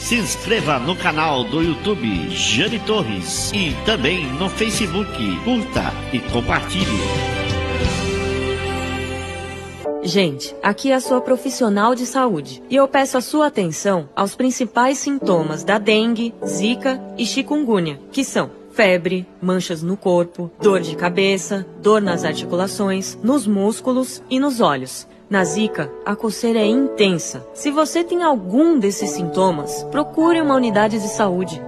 Se inscreva no canal do YouTube Jane Torres e também no Facebook. Curta e compartilhe. Gente, aqui é a sua profissional de saúde e eu peço a sua atenção aos principais sintomas da dengue, zika e chikungunya, que são febre, manchas no corpo, dor de cabeça, dor nas articulações, nos músculos e nos olhos. Na zika, a coceira é intensa. Se você tem algum desses sintomas, procure uma unidade de saúde.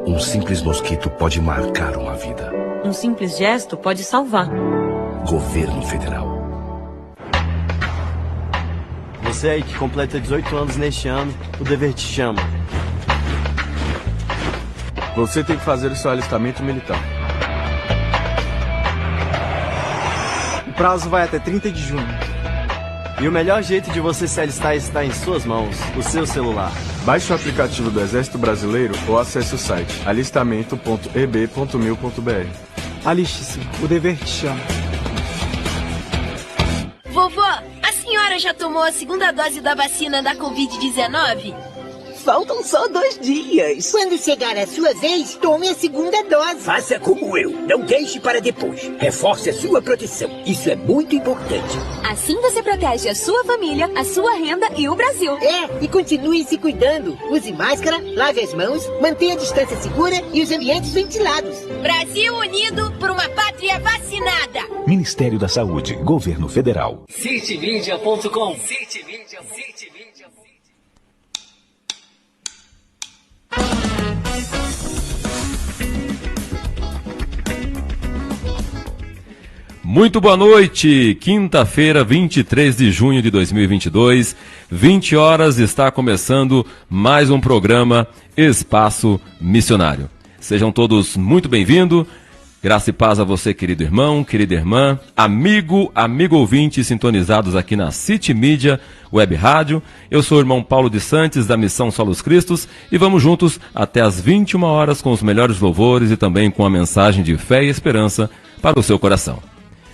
Um simples mosquito pode marcar uma vida. Um simples gesto pode salvar. Governo Federal. Você aí que completa 18 anos neste ano, o dever te chama. Você tem que fazer o seu alistamento militar. O prazo vai até 30 de junho. E o melhor jeito de você se alistar está em suas mãos, o seu celular. Baixe o aplicativo do Exército Brasileiro ou acesse o site alistamento.eb.mil.br. Aliste-se, o dever te chama. Vovó, a senhora já tomou a segunda dose da vacina da Covid-19? Faltam só 2 dias. Quando chegar a sua vez, tome a segunda dose. Faça como eu. Não deixe para depois. Reforce a sua proteção. Isso é muito importante. Assim você protege a sua família, a sua renda e o Brasil. E continue se cuidando. Use máscara, lave as mãos, mantenha a distância segura e os ambientes ventilados. Brasil unido por uma pátria vacinada. Ministério da Saúde, Governo Federal. Citymedia.com. Muito boa noite, quinta-feira, 23 de junho de 2022, 20 horas, está começando mais um programa Espaço Missionário. Sejam todos muito bem-vindos, graça e paz a você, querido irmão, querida irmã, amigo ouvinte sintonizados aqui na City Media Web Rádio. Eu sou o irmão Paulo de Santos, da Missão Solos Cristos, e vamos juntos até às 21 horas com os melhores louvores e também com a mensagem de fé e esperança para o seu coração.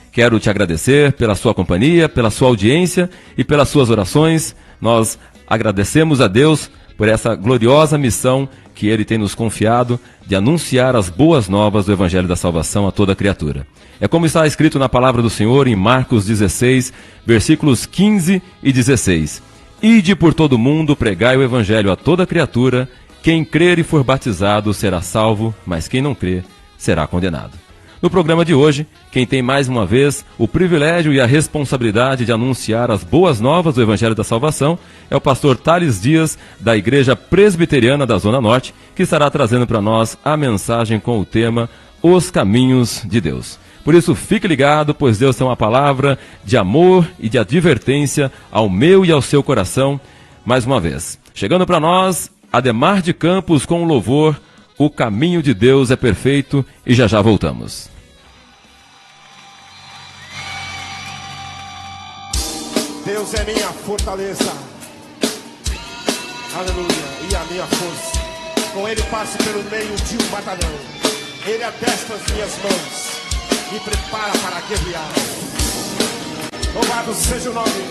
Quero te agradecer pela sua companhia, pela sua audiência e pelas suas orações. Nós agradecemos a Deus por essa gloriosa missão que Ele tem nos confiado de anunciar as boas novas do Evangelho da Salvação a toda criatura. É como está escrito na palavra do Senhor em Marcos 16, versículos 15 e 16. Ide por todo o mundo, pregai o Evangelho a toda criatura. Quem crer e for batizado será salvo, mas quem não crer será condenado. No programa de hoje, quem tem mais uma vez o privilégio e a responsabilidade de anunciar as boas novas do Evangelho da Salvação é o pastor Thales Dias, da Igreja Presbiteriana da Zona Norte, que estará trazendo para nós a mensagem com o tema Os Caminhos de Deus. Por isso, fique ligado, pois Deus tem uma palavra de amor e de advertência ao meu e ao seu coração. Mais uma vez, chegando para nós, Ademar de Campos com o louvor O Caminho de Deus é Perfeito, e já já voltamos. Deus é minha fortaleza, aleluia, e a minha força. Com Ele passo pelo meio de um batalhão. Ele adestra as minhas mãos, me prepara para guerrear. Louvado seja o nome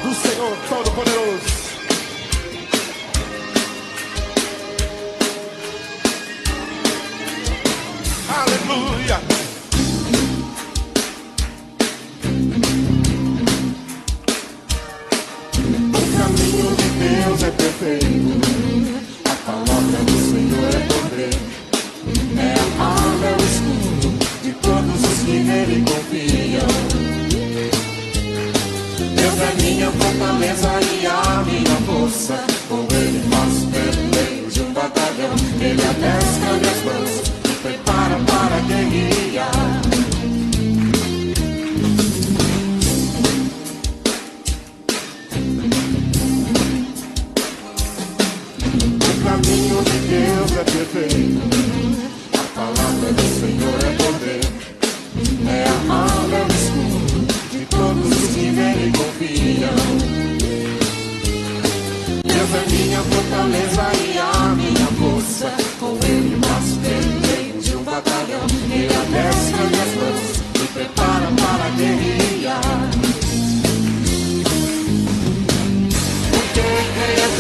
do Senhor Todo-Poderoso. Aleluia. O caminho de Deus é perfeito, a palavra do Senhor é poder, é a alma, é o escudo de todos os que nele confiam. Deus é minha fortaleza e a minha força, com Ele passo pelo meio de um batalhão. Ele adestra minhas mãos, me prepara para guerrear. O caminho de Deus é perfeito, a palavra do Senhor é poder, é a alma, é o escudo de todos os que nele confiam. Deus é minha fortaleza e a minha força, com Ele passo pelo meio de um batalhão. Ele adestra minhas mãos, me prepara para guerrear. Porque Ele é Deus.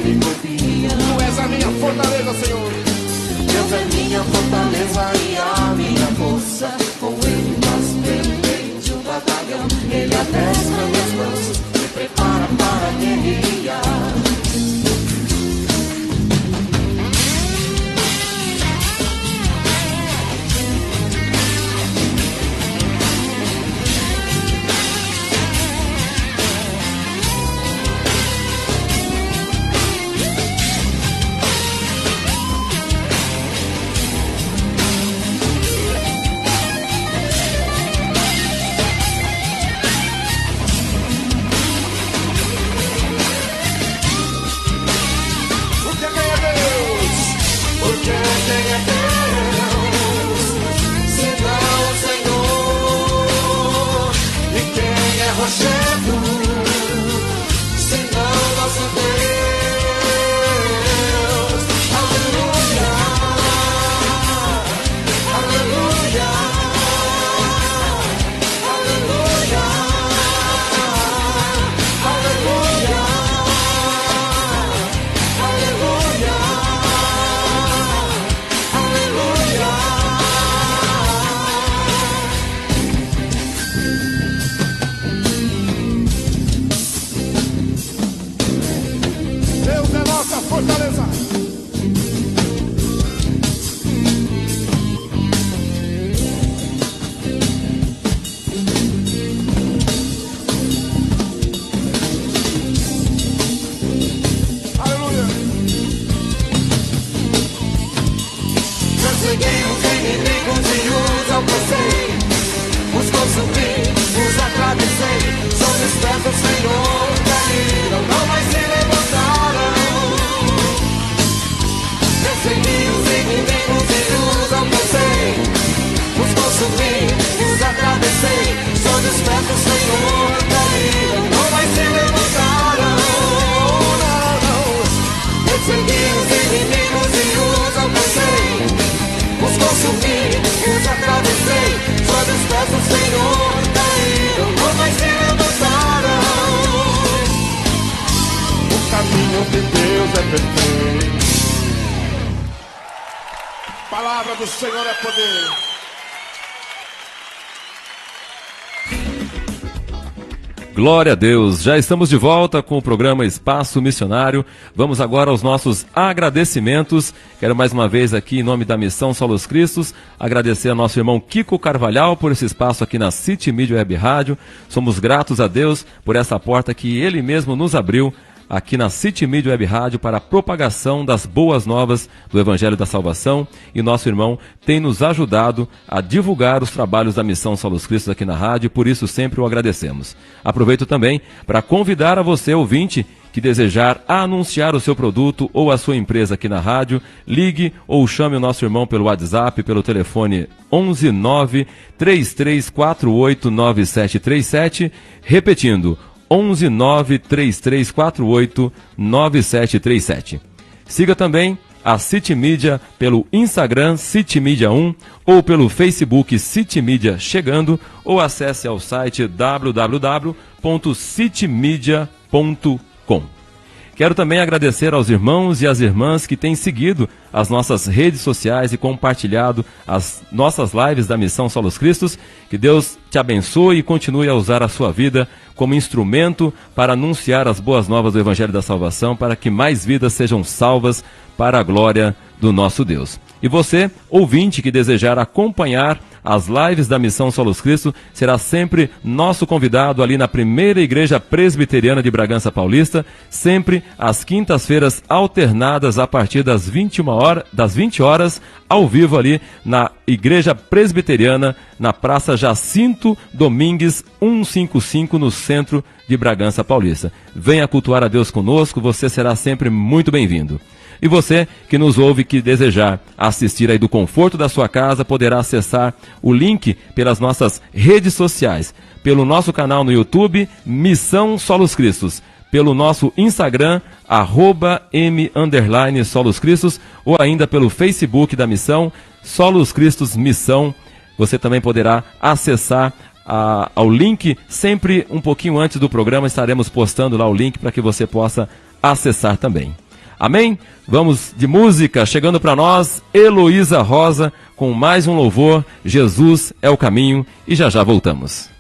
me confia. Tu és a minha fortaleza, Senhor. Deus é minha fortaleza e a minha força. Com Ele nós peleamos o batalhão. Ele adestra minhas mãos, me prepara para guerrear. Palavra do Senhor é poder. Glória a Deus, já estamos de volta com o programa Espaço Missionário. Vamos agora aos nossos agradecimentos. Quero mais uma vez aqui, em nome da Missão Solos Cristos, agradecer ao nosso irmão Kiko Carvalhal por esse espaço aqui na City Media Web Rádio. Somos gratos a Deus por essa porta que Ele mesmo nos abriu aqui na City Media Web Rádio para a propagação das boas novas do Evangelho da Salvação, e nosso irmão tem nos ajudado a divulgar os trabalhos da Missão Solos Cristos aqui na rádio, por isso sempre o agradecemos. Aproveito também para convidar a você, ouvinte, que desejar anunciar o seu produto ou a sua empresa aqui na rádio, ligue ou chame o nosso irmão pelo WhatsApp, pelo telefone 11 9 3348 9737, repetindo, 11 9 3348 9737. Siga também a City Media pelo Instagram City Media 1 ou pelo Facebook City Media Chegando, ou acesse ao site www.citymedia.com. Quero também agradecer aos irmãos e às irmãs que têm seguido as nossas redes sociais e compartilhado as nossas lives da Missão Solos Cristos. Que Deus te abençoe e continue a usar a sua vida como instrumento para anunciar as boas novas do Evangelho da Salvação, para que mais vidas sejam salvas para a glória do nosso Deus. E você, ouvinte, que desejar acompanhar as lives da Missão Solos Cristo, será sempre nosso convidado ali na primeira Igreja Presbiteriana de Bragança Paulista, sempre às quintas-feiras alternadas a partir das 20 horas, ao vivo ali na Igreja Presbiteriana, na Praça Jacinto Domingues 155, no centro de Bragança Paulista. Venha cultuar a Deus conosco, você será sempre muito bem-vindo. E você que nos ouve, que desejar assistir aí do conforto da sua casa, poderá acessar o link pelas nossas redes sociais, pelo nosso canal no YouTube, Missão Solos Cristos, pelo nosso Instagram, @m_soloscristos, ou ainda pelo Facebook da Missão, Solos Cristos Missão. Você também poderá acessar ao link, sempre um pouquinho antes do programa, estaremos postando lá o link para que você possa acessar também. Amém? Vamos de música, chegando para nós, Heloísa Rosa, com mais um louvor, Jesus é o caminho, e já já voltamos.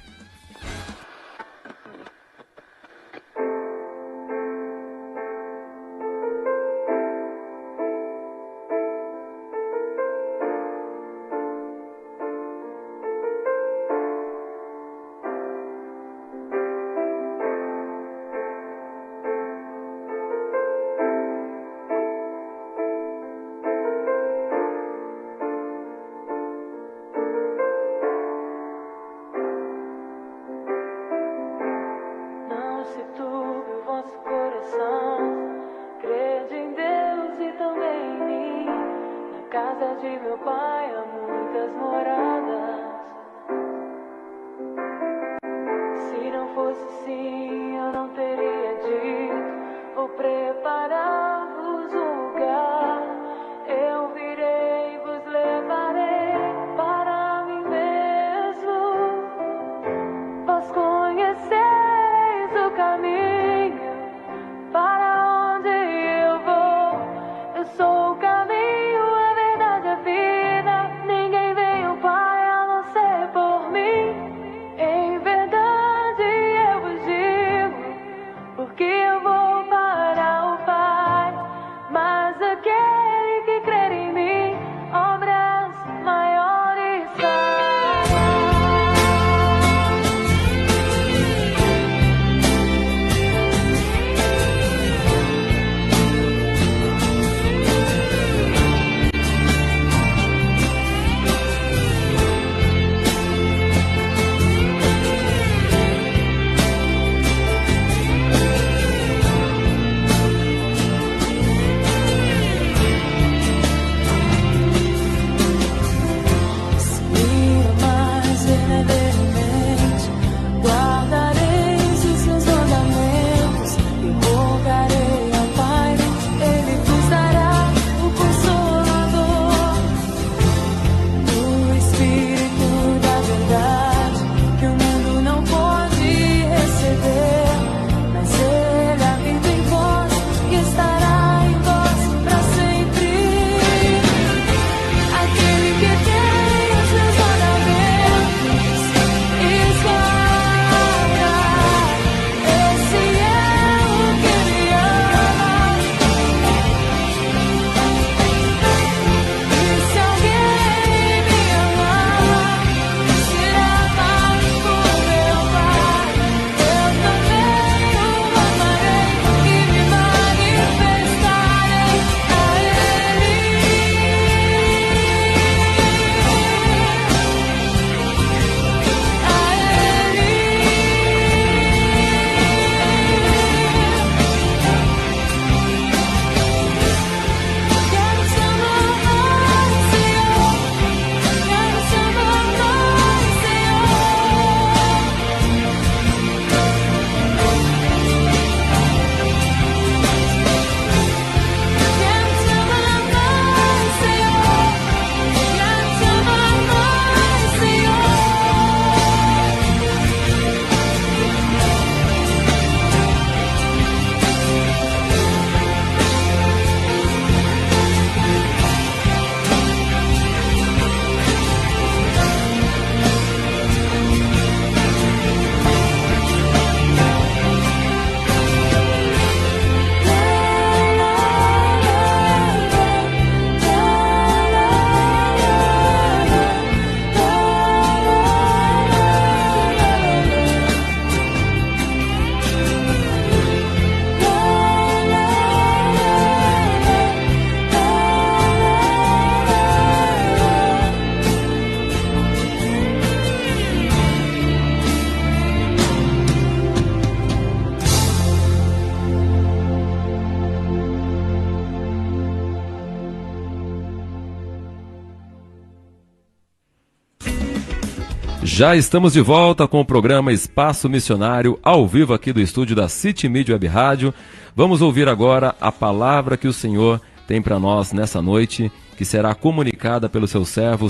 Já estamos de volta com o programa Espaço Missionário, ao vivo aqui do estúdio da City Media Web Rádio. Vamos ouvir agora a palavra que o Senhor tem para nós nessa noite, que será comunicada pelo seu servo,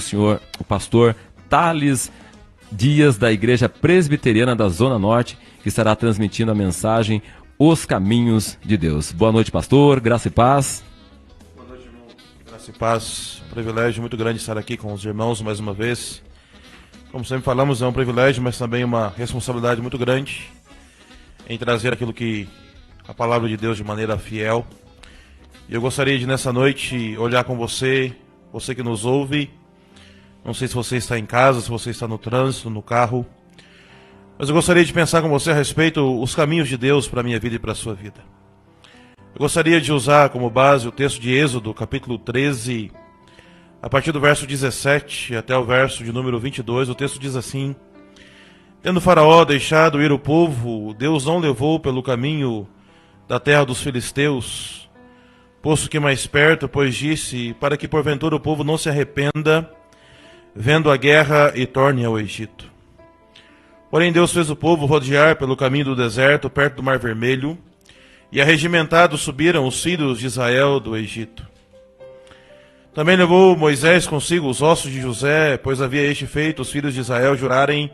o pastor Thales Dias, da Igreja Presbiteriana da Zona Norte, que estará transmitindo a mensagem Os Caminhos de Deus. Boa noite, pastor. Graça e paz. Boa noite, irmão. Graça e paz. Um privilégio muito grande estar aqui com os irmãos mais uma vez. Como sempre falamos, é um privilégio, mas também uma responsabilidade muito grande em trazer aquilo que a palavra de Deus de maneira fiel. E eu gostaria de nessa noite olhar com você, você que nos ouve. Não sei se você está em casa, se você está no trânsito, no carro, mas eu gostaria de pensar com você a respeito os caminhos de Deus para a minha vida e para a sua vida. Eu gostaria de usar como base o texto de Êxodo, capítulo 13, a partir do verso 17 até o verso de número 22, o texto diz assim: Tendo Faraó deixado ir o povo, Deus não levou pelo caminho da terra dos filisteus, posto que mais perto, pois disse, para que porventura o povo não se arrependa, vendo a guerra e torne ao Egito. Porém Deus fez o povo rodear pelo caminho do deserto, perto do Mar Vermelho, e arregimentados subiram os filhos de Israel do Egito. Também levou Moisés consigo os ossos de José, pois havia este feito os filhos de Israel jurarem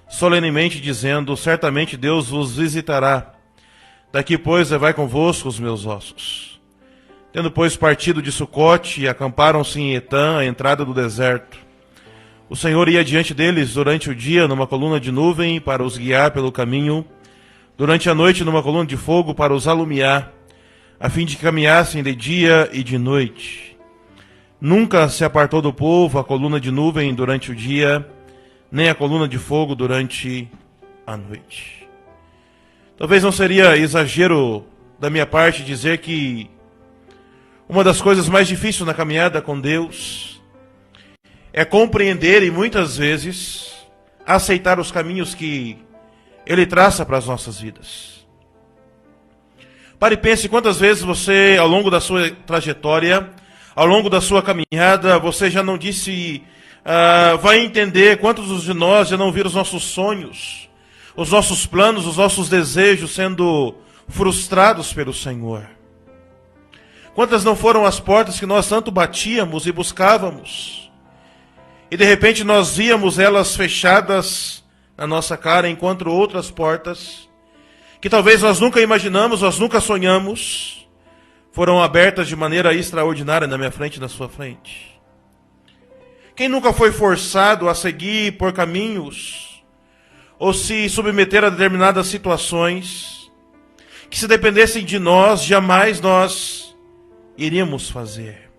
solenemente, dizendo, certamente Deus vos visitará. Daqui, pois, levai convosco os meus ossos. Tendo, pois, partido de Sucote, acamparam-se em Etã, a entrada do deserto. O Senhor ia diante deles durante o dia numa coluna de nuvem para os guiar pelo caminho, durante a noite numa coluna de fogo para os alumiar, a fim de que caminhassem de dia e de noite. Nunca se apartou do povo a coluna de nuvem durante o dia, nem a coluna de fogo durante a noite. Talvez não seria exagero da minha parte dizer que uma das coisas mais difíceis na caminhada com Deus é compreender e muitas vezes aceitar os caminhos que Ele traça para as nossas vidas. Pare e pense quantas vezes você, ao longo da sua trajetória, ao longo da sua caminhada, você já não disse, vai entender quantos de nós já não viram os nossos sonhos, os nossos planos, os nossos desejos sendo frustrados pelo Senhor. Quantas não foram as portas que nós tanto batíamos e buscávamos, e de repente nós víamos elas fechadas na nossa cara, enquanto outras portas, que talvez nós nunca imaginamos, nós nunca sonhamos, foram abertas de maneira extraordinária na minha frente e na sua frente. Quem nunca foi forçado a seguir por caminhos, ou se submeter a determinadas situações, que se dependessem de nós, jamais nós iríamos fazer?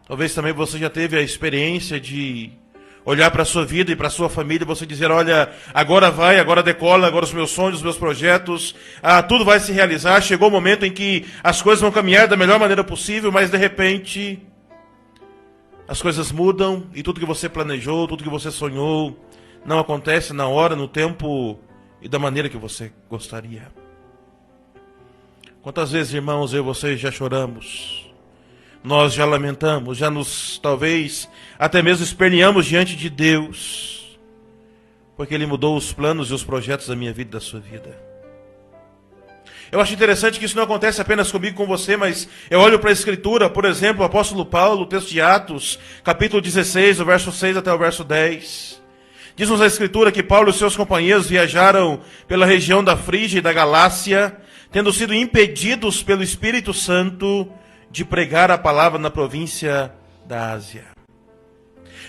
Talvez também você já teve a experiência de olhar para a sua vida e para a sua família e você dizer, olha, agora vai, agora decola, agora os meus sonhos, os meus projetos, tudo vai se realizar, chegou o momento em que as coisas vão caminhar da melhor maneira possível, mas de repente as coisas mudam e tudo que você planejou, tudo que você sonhou, não acontece na hora, no tempo e da maneira que você gostaria. Quantas vezes, irmãos, eu e você já choramos, nós já lamentamos, já nos, talvez, até mesmo esperneamos diante de Deus, porque Ele mudou os planos e os projetos da minha vida e da sua vida. Eu acho interessante que isso não acontece apenas comigo e com você, mas eu olho para a Escritura, por exemplo, o apóstolo Paulo, o texto de Atos, capítulo 16, do verso 6 até o verso 10. Diz-nos a Escritura que Paulo e seus companheiros viajaram pela região da Frígia e da Galácia, tendo sido impedidos pelo Espírito Santo de pregar a palavra na província da Ásia.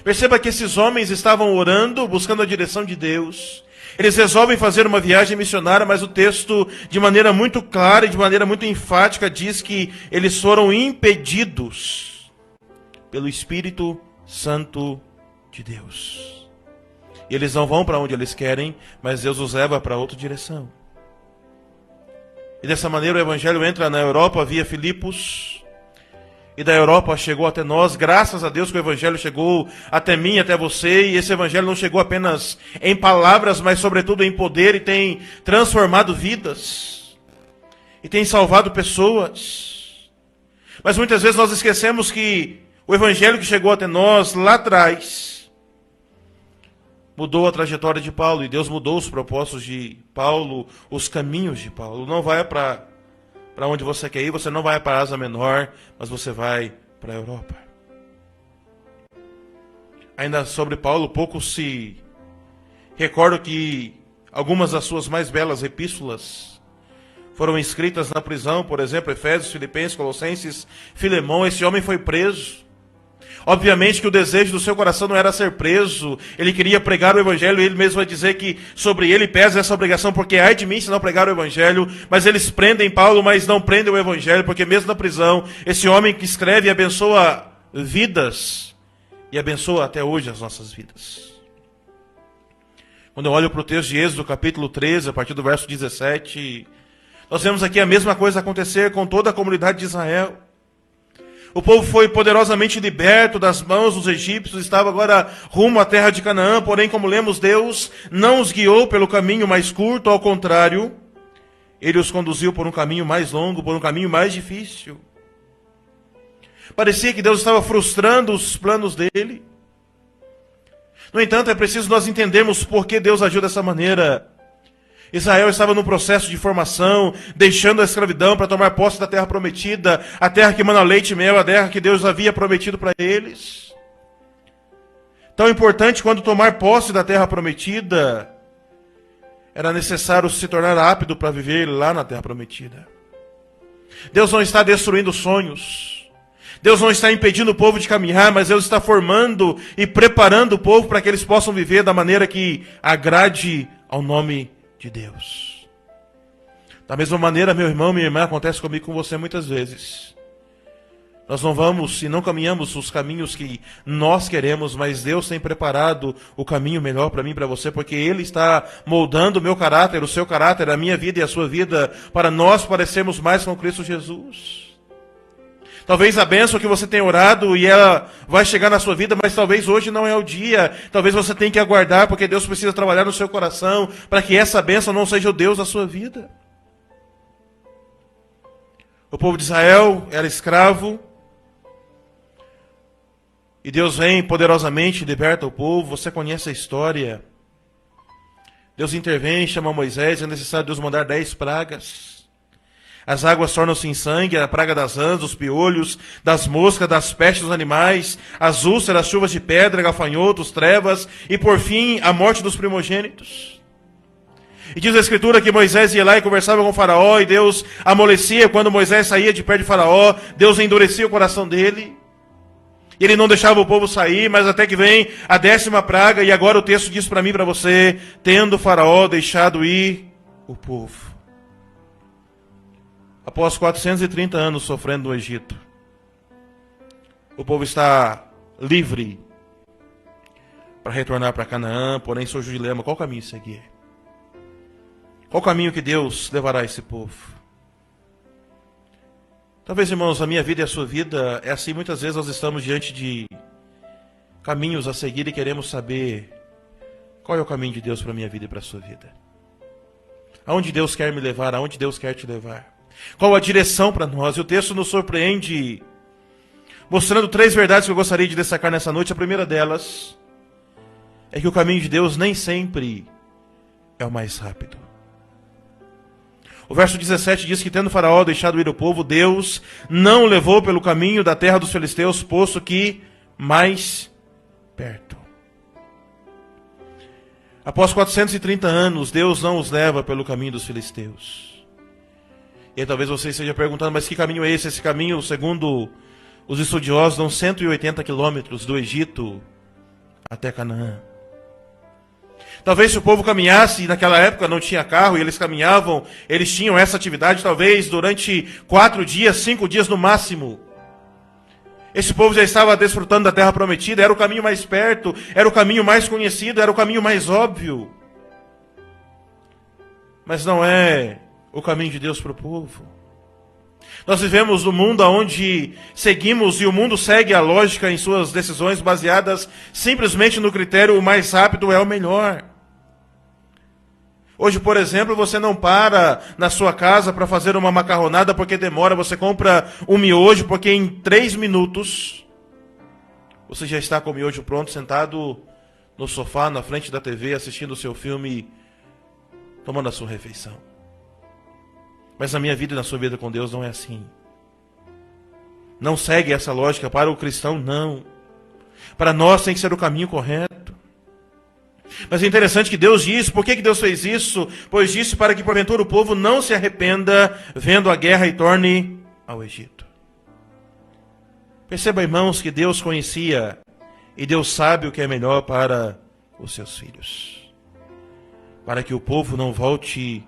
Perceba que esses homens estavam orando, buscando a direção de Deus. Eles resolvem fazer uma viagem missionária, mas o texto, de maneira muito clara e de maneira muito enfática, diz que eles foram impedidos pelo Espírito Santo de Deus. E eles não vão para onde eles querem, mas Deus os leva para outra direção. E dessa maneira o Evangelho entra na Europa via Filipos, e da Europa chegou até nós. Graças a Deus que o Evangelho chegou até mim, até você, e esse Evangelho não chegou apenas em palavras, mas sobretudo em poder, e tem transformado vidas, e tem salvado pessoas. Mas muitas vezes nós esquecemos que o Evangelho que chegou até nós lá atrás mudou a trajetória de Paulo, e Deus mudou os propósitos de Paulo, os caminhos de Paulo. Não vai para onde você quer ir, você não vai para a Ásia Menor, mas você vai para a Europa. Ainda sobre Paulo, pouco se recorda que algumas das suas mais belas epístolas foram escritas na prisão, por exemplo, Efésios, Filipenses, Colossenses, Filemão. Esse homem foi preso. Obviamente que o desejo do seu coração não era ser preso, ele queria pregar o evangelho, e ele mesmo vai dizer que sobre ele pesa essa obrigação, porque ai de mim se não pregar o evangelho. Mas eles prendem Paulo, mas não prendem o evangelho, porque mesmo na prisão, esse homem que escreve e abençoa vidas, e abençoa até hoje as nossas vidas. Quando eu olho para o texto de Êxodo, capítulo 13, a partir do verso 17, nós vemos aqui a mesma coisa acontecer com toda a comunidade de Israel. O povo foi poderosamente liberto das mãos dos egípcios, estava agora rumo à terra de Canaã, porém, como lemos, Deus não os guiou pelo caminho mais curto, ao contrário, Ele os conduziu por um caminho mais longo, por um caminho mais difícil. Parecia que Deus estava frustrando os planos dele. No entanto, é preciso nós entendermos por que Deus agiu dessa maneira. Israel estava num processo de formação, deixando a escravidão para tomar posse da terra prometida, a terra que mana leite e mel, a terra que Deus havia prometido para eles. Tão importante quando tomar posse da terra prometida, era necessário se tornar apto para viver lá na terra prometida. Deus não está destruindo sonhos. Deus não está impedindo o povo de caminhar, mas Deus está formando e preparando o povo para que eles possam viver da maneira que agrade ao nome de Deus. Da mesma maneira, meu irmão, minha irmã, acontece comigo e com você muitas vezes. Nós não vamos e não caminhamos os caminhos que nós queremos, mas Deus tem preparado o caminho melhor para mim e para você, porque Ele está moldando o meu caráter, o seu caráter, a minha vida e a sua vida, para nós parecermos mais com Cristo Jesus. Talvez a bênção que você tem orado e ela vai chegar na sua vida, mas talvez hoje não é o dia. Talvez você tenha que aguardar, porque Deus precisa trabalhar no seu coração para que essa bênção não seja o Deus da sua vida. O povo de Israel era escravo e Deus vem poderosamente e liberta o povo. Você conhece a história. Deus intervém, chama Moisés, é necessário Deus mandar 10 pragas. As águas tornam-se em sangue, a praga das rãs, dos piolhos, das moscas, das pestes dos animais, as úlceras, as chuvas de pedra, gafanhotos, trevas e, por fim, a morte dos primogênitos. E diz a Escritura que Moisés ia lá e conversava com o faraó, e Deus amolecia quando Moisés saía de perto de faraó, Deus endurecia o coração dele. E ele não deixava o povo sair, mas até que vem a 10ª praga, e agora o texto diz para mim e para você, tendo o faraó deixado ir o povo. Após 430 anos sofrendo no Egito, o povo está livre para retornar para Canaã, porém surge o dilema: qual caminho seguir? Qual caminho que Deus levará a esse povo? Talvez, irmãos, a minha vida e a sua vida é assim. Muitas vezes nós estamos diante de caminhos a seguir e queremos saber qual é o caminho de Deus para a minha vida e para a sua vida. Aonde Deus quer me levar, aonde Deus quer te levar. Qual a direção para nós? E o texto nos surpreende, mostrando 3 verdades que eu gostaria de destacar nessa noite. A primeira delas é que o caminho de Deus nem sempre é o mais rápido. O verso 17 diz que, tendo Faraó deixado ir o povo, Deus não o levou pelo caminho da terra dos filisteus, posto que mais perto. Após 430 anos, Deus não os leva pelo caminho dos filisteus. E aí talvez você esteja perguntando, mas que caminho é esse? Esse caminho, segundo os estudiosos, dão 180 quilômetros do Egito até Canaã. Talvez se o povo caminhasse, naquela época não tinha carro, e eles caminhavam, eles tinham essa atividade talvez durante 4 dias, 5 dias no máximo. Esse povo já estava desfrutando da terra prometida, era o caminho mais perto, era o caminho mais conhecido, era o caminho mais óbvio. Mas não é o caminho de Deus para o povo. Nós vivemos num mundo onde seguimos, e o mundo segue a lógica em suas decisões baseadas simplesmente no critério: o mais rápido é o melhor. Hoje, por exemplo, você não para na sua casa para fazer uma macarronada porque demora, você compra um miojo porque em 3 minutos você já está com o miojo pronto, sentado no sofá, na frente da TV, assistindo o seu filme, tomando a sua refeição. Mas na minha vida e na sua vida com Deus não é assim. Não segue essa lógica. Para o cristão, não. Para nós tem que ser o caminho correto. Mas é interessante que Deus disse, por que Deus fez isso? Pois disse para que porventura o povo não se arrependa vendo a guerra e torne ao Egito. Perceba, irmãos, que Deus conhecia e Deus sabe o que é melhor para os seus filhos. Para que o povo não volte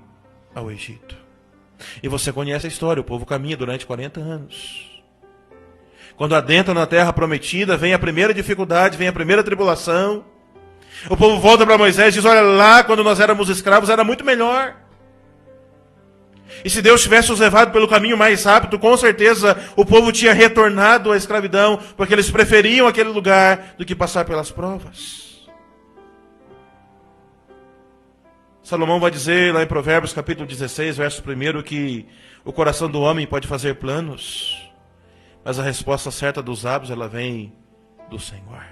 ao Egito. E você conhece a história, o povo caminha durante 40 anos. Quando adentra na terra prometida, vem a primeira dificuldade, vem a primeira tribulação. O povo volta para Moisés e diz, olha lá, quando nós éramos escravos era muito melhor. E se Deus tivesse os levado pelo caminho mais rápido, com certeza o povo tinha retornado à escravidão, porque eles preferiam aquele lugar do que passar pelas provas. Salomão vai dizer lá em Provérbios capítulo 16, verso 1, que o coração do homem pode fazer planos, mas a resposta certa dos lábios, ela vem do Senhor.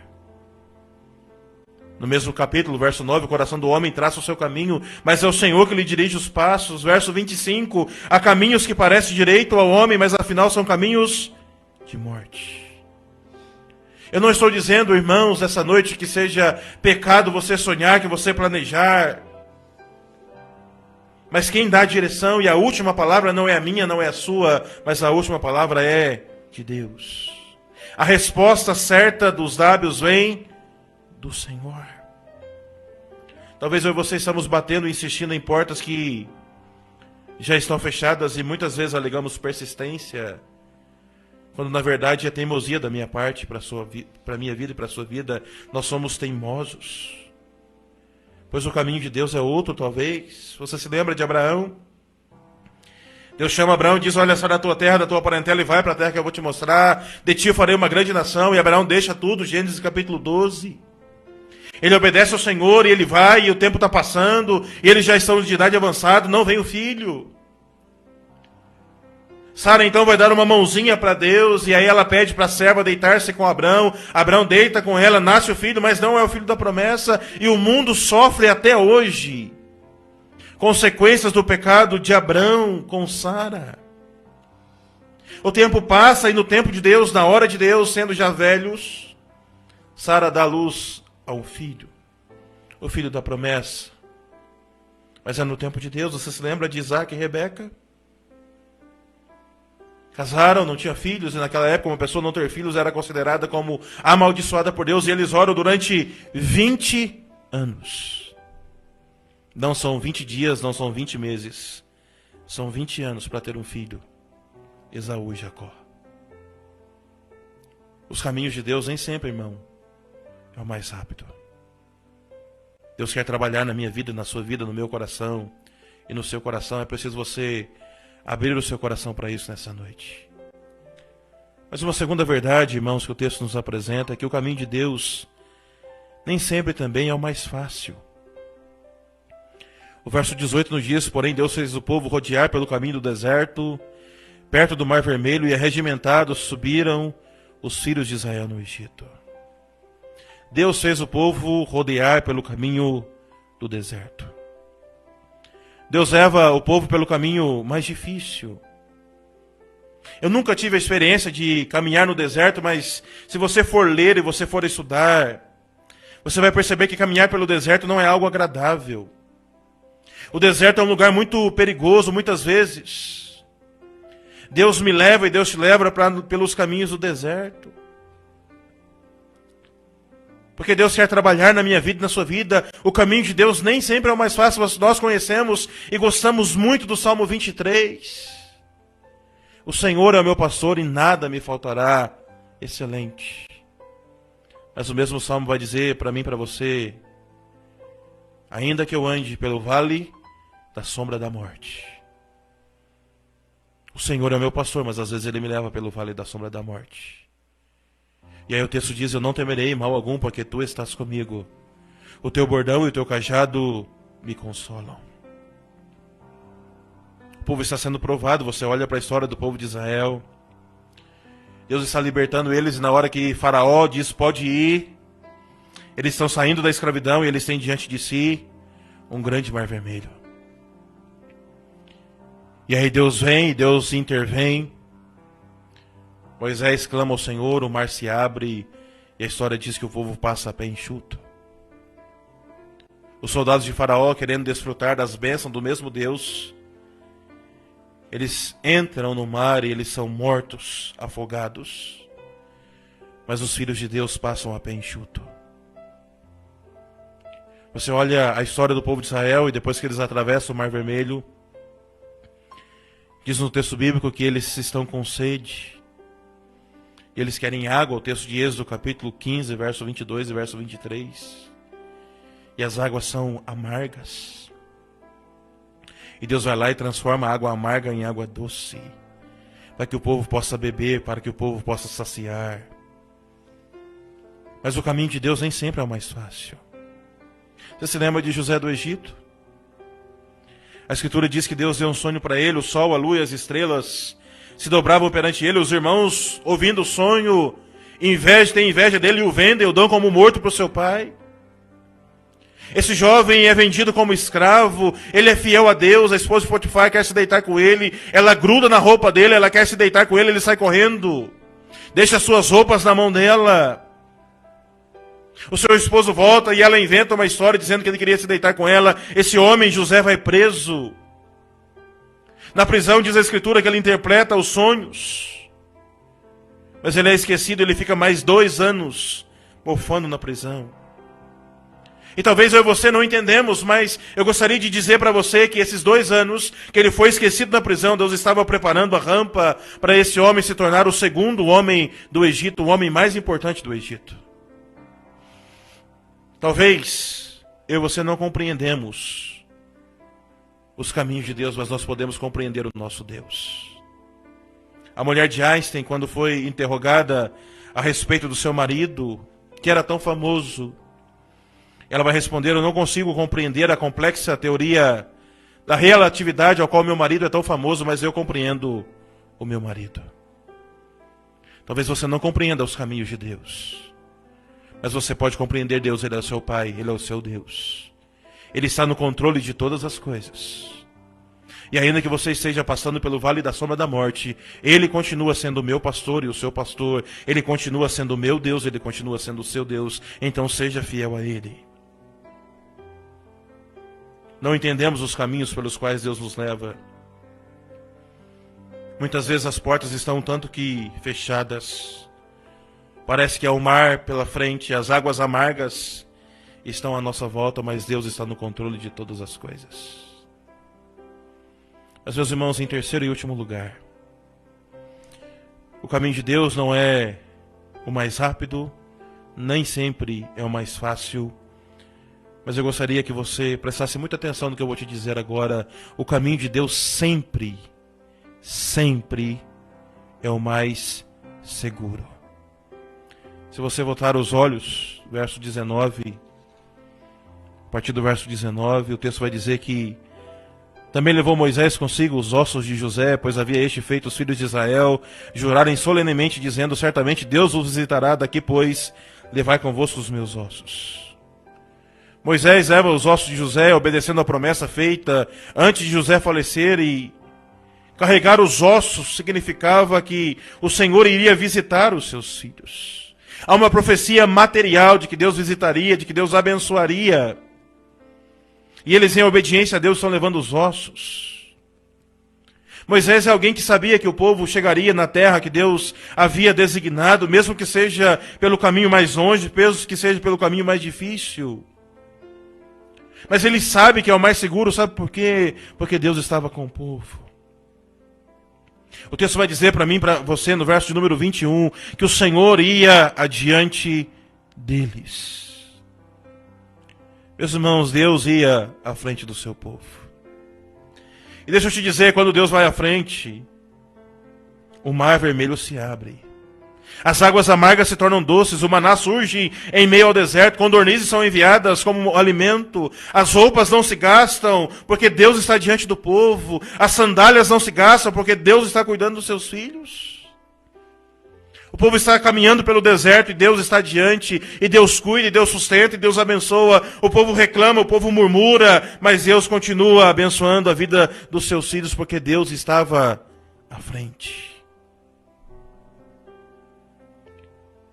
No mesmo capítulo, verso 9, o coração do homem traça o seu caminho, mas é o Senhor que lhe dirige os passos. Verso 25, há caminhos que parecem direito ao homem, mas afinal são caminhos de morte. Eu não estou dizendo, irmãos, essa noite que seja pecado você sonhar, que você planejar. Mas quem dá a direção, e a última palavra não é a minha, não é a sua, mas a última palavra é de Deus. A resposta certa dos lábios vem do Senhor. Talvez eu e você estamos batendo e insistindo em portas que já estão fechadas e muitas vezes alegamos persistência, quando na verdade é teimosia da minha parte para a minha vida e para a sua vida. Nós somos teimosos, pois o caminho de Deus é outro, talvez. Você se lembra de Abraão? Deus chama Abraão e diz, olha, sai da tua terra, da tua parentela e vai para a terra que eu vou te mostrar. De ti eu farei uma grande nação. E Abraão deixa tudo, Gênesis capítulo 12. Ele obedece ao Senhor e ele vai, e o tempo está passando, e eles já estão de idade avançada, não vem o filho. Sara então vai dar uma mãozinha para Deus, e aí ela pede para a serva deitar-se com Abraão. Abraão deita com ela, nasce o filho, mas não é o filho da promessa, e o mundo sofre até hoje consequências do pecado de Abraão com Sara. O tempo passa, e no tempo de Deus, na hora de Deus, sendo já velhos, Sara dá luz a um filho, o filho da promessa. Mas é no tempo de Deus. Você se lembra de Isaac e Rebeca? Casaram, não tinha filhos, e naquela época uma pessoa não ter filhos era considerada como amaldiçoada por Deus, e eles oram durante 20 anos. Não são 20 dias, não são 20 meses, são 20 anos para ter um filho, Esaú e Jacó. Os caminhos de Deus nem sempre, irmão, é o mais rápido. Deus quer trabalhar na minha vida, na sua vida, no meu coração e no seu coração. É preciso você abrir o seu coração para isso nessa noite. Mas uma segunda verdade, irmãos, que o texto nos apresenta é que o caminho de Deus nem sempre também é o mais fácil. O verso 18 nos diz, porém Deus fez o povo rodear pelo caminho do deserto, perto do Mar Vermelho, e arregimentados subiram os filhos de Israel no Egito. Deus fez o povo rodear pelo caminho do deserto. Deus leva o povo pelo caminho mais difícil. Eu nunca tive a experiência de caminhar no deserto, mas se você for ler e você for estudar, você vai perceber que caminhar pelo deserto não é algo agradável. O deserto é um lugar muito perigoso, muitas vezes. Deus me leva e Deus te leva pelos caminhos do deserto. Porque Deus quer trabalhar na minha vida e na sua vida. O caminho de Deus nem sempre é o mais fácil. Nós conhecemos e gostamos muito do Salmo 23. O Senhor é o meu pastor e nada me faltará. Excelente. Mas o mesmo Salmo vai dizer para mim e para você, ainda que eu ande pelo vale da sombra da morte. O Senhor é o meu pastor, mas às vezes Ele me leva pelo vale da sombra da morte. E aí o texto diz, eu não temerei mal algum, porque Tu estás comigo. O Teu bordão e o Teu cajado me consolam. O povo está sendo provado, você olha para a história do povo de Israel. Deus está libertando eles, e na hora que Faraó diz, pode ir, eles estão saindo da escravidão e eles têm diante de si um grande mar vermelho. E aí Deus vem, Deus intervém. Moisés clama ao Senhor, o mar se abre e a história diz que o povo passa a pé enxuto. Os soldados de Faraó, querendo desfrutar das bênçãos do mesmo Deus, eles entram no mar e eles são mortos, afogados. Mas os filhos de Deus passam a pé enxuto. Você olha a história do povo de Israel e depois que eles atravessam o Mar Vermelho, diz no texto bíblico que eles estão com sede. E eles querem água, o texto de Êxodo capítulo 15, verso 22 e verso 23. E as águas são amargas. E Deus vai lá e transforma a água amarga em água doce, para que o povo possa beber, para que o povo possa saciar. Mas o caminho de Deus nem sempre é o mais fácil. Você se lembra de José do Egito? A Escritura diz que Deus deu um sonho para ele, o sol, a lua e as estrelas se dobravam perante ele. Os irmãos, ouvindo o sonho, têm inveja dele e o vendem, o dão como morto para o seu pai. Esse jovem é vendido como escravo, ele é fiel a Deus, a esposa de Potifar quer se deitar com ele, ela gruda na roupa dele, ela quer se deitar com ele, ele sai correndo, deixa suas roupas na mão dela. O seu esposo volta e ela inventa uma história dizendo que ele queria se deitar com ela. Esse homem, José, vai preso. Na prisão diz a Escritura que ele interpreta os sonhos, mas ele é esquecido, ele fica mais 2 anos mofando na prisão. E talvez eu e você não entendemos, mas eu gostaria de dizer para você que esses 2 anos que ele foi esquecido na prisão, Deus estava preparando a rampa para esse homem se tornar o segundo homem do Egito, o homem mais importante do Egito. Talvez eu e você não compreendemos os caminhos de Deus, mas nós podemos compreender o nosso Deus. A mulher de Einstein, quando foi interrogada a respeito do seu marido, que era tão famoso, ela vai responder: eu não consigo compreender a complexa teoria da relatividade ao qual meu marido é tão famoso, mas eu compreendo o meu marido. Talvez você não compreenda os caminhos de Deus, mas você pode compreender Deus. Ele é o seu Pai, Ele é o seu Deus. Ele está no controle de todas as coisas. E ainda que você esteja passando pelo vale da sombra da morte, Ele continua sendo o meu pastor e o seu pastor. Ele continua sendo o meu Deus, Ele continua sendo o seu Deus. Então seja fiel a Ele. Não entendemos os caminhos pelos quais Deus nos leva. Muitas vezes as portas estão tanto que fechadas. Parece que é o mar pela frente, as águas amargas estão à nossa volta, mas Deus está no controle de todas as coisas. Mas, meus irmãos, em terceiro e último lugar, o caminho de Deus não é o mais rápido, nem sempre é o mais fácil, mas eu gostaria que você prestasse muita atenção no que eu vou te dizer agora. O caminho de Deus sempre, sempre é o mais seguro. Se você voltar os olhos, verso 19, a partir do verso 19, o texto vai dizer que também levou Moisés consigo os ossos de José, pois havia este feito os filhos de Israel jurarem solenemente, dizendo: certamente Deus os visitará, daqui pois levai convosco os meus ossos. Moisés leva os ossos de José, obedecendo a promessa feita antes de José falecer, e carregar os ossos significava que o Senhor iria visitar os seus filhos. Há uma profecia material de que Deus visitaria, de que Deus abençoaria. E eles, em obediência a Deus, estão levando os ossos. Moisés é alguém que sabia que o povo chegaria na terra que Deus havia designado, mesmo que seja pelo caminho mais longe, mesmo que seja pelo caminho mais difícil. Mas ele sabe que é o mais seguro, sabe por quê? Porque Deus estava com o povo. O texto vai dizer para mim e para você, no verso de número 21, que o Senhor ia adiante deles. Meus irmãos, Deus ia à frente do seu povo. E deixa eu te dizer, quando Deus vai à frente, o mar vermelho se abre. As águas amargas se tornam doces, o maná surge em meio ao deserto, codornizes são enviadas como alimento, as roupas não se gastam, porque Deus está diante do povo, as sandálias não se gastam, porque Deus está cuidando dos seus filhos. O povo está caminhando pelo deserto e Deus está diante, e Deus cuida, e Deus sustenta, e Deus abençoa. O povo reclama, o povo murmura, mas Deus continua abençoando a vida dos seus filhos, porque Deus estava à frente.